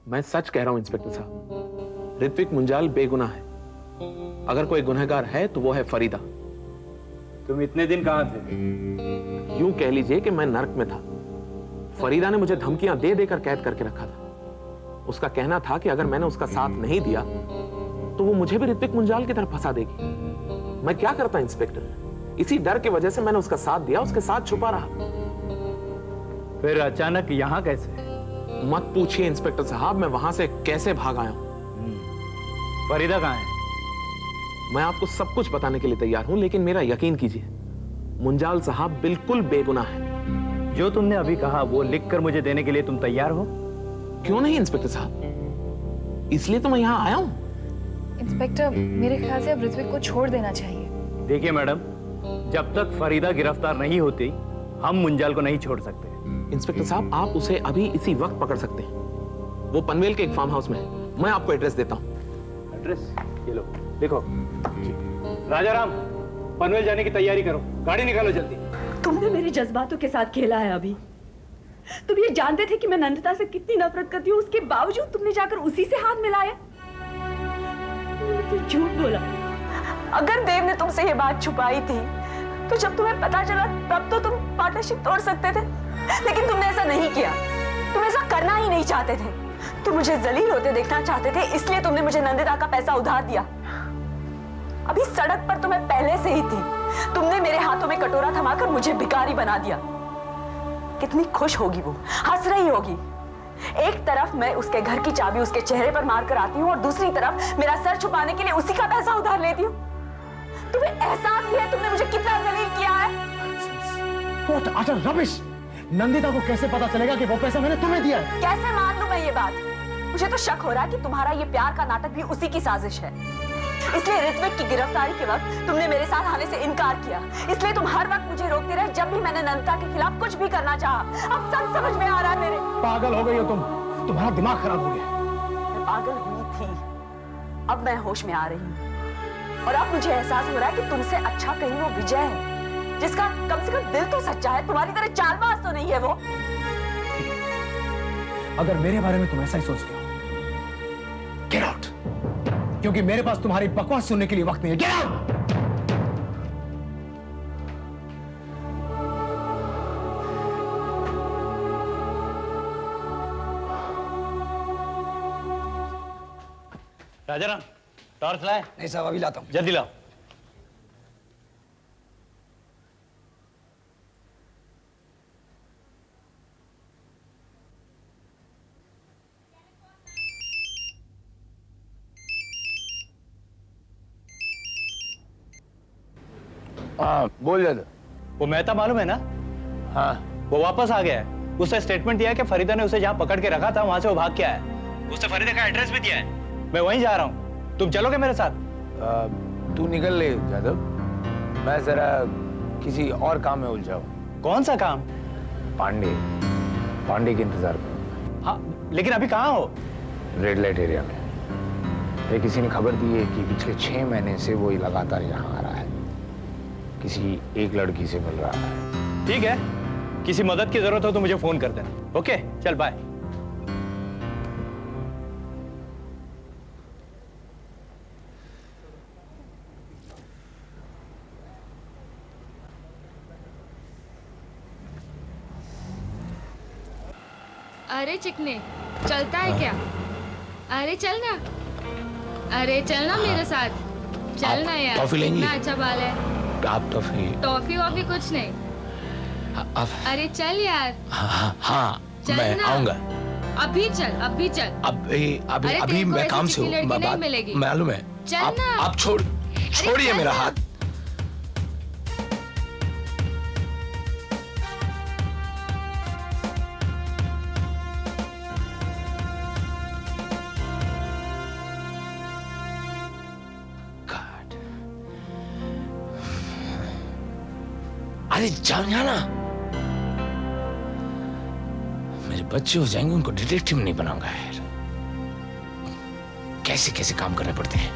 मैं सच कह रहा हूं इंस्पेक्टर साहब, ऋत्विक मुंजाल बेगुनाह है। अगर कोई गुनहगार है तो वो है फरीदा। तुम इतने दिन कहां थे? यूं कह लीजिए कि मैं नर्क में था। फरीदा ने मुझे धमकियां दे देकर कैद करके रखा था। उसका कहना था कि अगर मैंने उसका साथ नहीं दिया तो वो मुझे भी ऋत्विक मुंजाल की तरफ फंसा देगी। मैं क्या करता इंस्पेक्टर, इसी डर की वजह से मैंने उसका साथ दिया, उसके साथ छुपा रहा। फिर अचानक यहां कैसे? मत पूछिए इंस्पेक्टर साहब, मैं वहां से कैसे भाग आया हूं। फरीदा कहां है? मैं आपको सब कुछ बताने के लिए तैयार हूं, लेकिन मेरा यकीन कीजिए, मुंजाल साहब बिल्कुल बेगुनाह है। जो तुमने अभी कहा वो लिखकर मुझे देने के लिए तुम तैयार हो? क्यों नहीं इंस्पेक्टर साहब, इसलिए तो मैं यहां आया हूं। इंस्पेक्टर, मेरे ख्याल से अब ऋत्विक को छोड़ देना चाहिए। देखिए मैडम, जब तक फरीदा गिरफ्तार नहीं होती हम मुंजाल को नहीं छोड़ सकते। इंस्पेक्टर साहब, आप उसे अभी इसी वक्त पकड़ सकते हैं। वो पनवेल के एक फार्म हाउस में है। मैं आपको एड्रेस देता हूं। एड्रेस ये लो, देखो। राजाराम, पनवेल जाने की तैयारी करो, गाड़ी निकालो जल्दी। तुमने मेरे जज्बातों के साथ खेला है अभी। तुम ये जानते थे कि मैं नंदिता से कितनी नफरत करती हूँ, उसके बावजूद तुमने जाकर उसी से हाथ मिलाया। तुमने झूठ बोला। अगर देव ने तुमसे ये बात छुपाई थी तो जब तुम्हें पता चला तब तो तुम पार्टनरशिप तोड़ सकते थे, लेकिन तुमने ऐसा नहीं किया। तुम ऐसा करना ही नहीं चाहते थे। तुम मुझे जलील होते देखना चाहते थे, इसलिए तुमने मुझे नंदिता का पैसा उधार दिया। अभी सड़क पर तुम्हें पहले से ही थी। तुमने मेरे हाथों में कटोरा थमाकर मुझे भिखारी बना दिया। कितनी खुश होगी वो, हंस रही होगी। एक तरफ मैं उसके घर की चाबी उसके चेहरे पर मारकर आती हूँ और दूसरी तरफ मेरा सर छुपाने के लिए उसी का पैसा उधार लेती हूँ। तुम्हें एहसास भी है तुमने मुझे कितना जलील किया है? What utter rubbish! नंदिता को कैसे पता चलेगा कि वो पैसा मैंने तुम्हें दिया है? कैसे मान लूं मैं ये बात? मुझे तो शक हो रहा है कि तुम्हारा ये प्यार का नाटक भी उसी की साजिश है। इसलिए ऋत्विक की गिरफ्तारी के वक्त तुमने मेरे साथ आने से इनकार किया। इसलिए तुम हर वक्त मुझे रोकते रहे जब भी मैंने नंदिता के खिलाफ कुछ भी करना चाहा। अब सब समझ में आ रहा है मेरे। पागल हो गई हो तुम, तुम्हारा दिमाग खराब हो गया। मैं पागल हुई थी, अब मैं होश में आ रही हूँ। और अब मुझे एहसास हो रहा है कि तुमसे अच्छा कहीं वो विजय है, जिसका कम से कम दिल तो सच्चा है। तुम्हारी तरह चालबाज तो नहीं है वो। अगर मेरे बारे में तुम ऐसा ही सोचते हो, गेट आउट, क्योंकि मेरे पास तुम्हारी बकवास सुनने के लिए वक्त नहीं है। Get out! राजाराम, टॉर्च लाए? नहीं साहब, अभी लाता हूं। जल्दी लाओ। हाँ बोल दादा। वो मेहता मालूम है ना? हाँ वो वापस आ गया है। उसने स्टेटमेंट दिया कि फरीदा ने उसे जहां पकड़ के रखा था वहां से वो भाग के आया है। उसने फरीदा का एड्रेस भी दिया है। मैं वहीं जा रहा हूँ, तुम चलोगे मेरे साथ? तू निकल ले यादव, मैं जरा किसी और काम में उलझा हूँ। कौन सा काम? पांडे के इंतजार में। हाँ, लेकिन अभी कहाँ हो? रेड लाइट एरिया में। फिर किसी ने खबर दी है कि पिछले 6 महीने से वो लगातार यहाँ आ रहा है, किसी एक लड़की से मिल रहा है। ठीक है, किसी मदद की जरूरत हो तो मुझे फोन कर देना। ओके, चल बाय। अरे चिकने, चलता है क्या? अरे चल ना, अरे चल ना मेरे साथ, चल ना यार। टॉफी लेंगी? कितना अच्छा बाल है। आप टॉफी वॉफी कुछ नहीं। अरे चल यार। हाँ चल मैं ना। आऊंगा। अभी चल, अभी चल। अभी तेरे को मैं ऐसी काम से चिकनी हूँ। लड़की नहीं मिलेगी। मालूम है। चल ना। आप छोड़िए चल मेरा ना। हाथ। अरे जाना, मेरे बच्चे हो जाएंगे, उनको डिटेक्टिव नहीं बनाऊंगा यार। कैसे कैसे काम करने पड़ते हैं।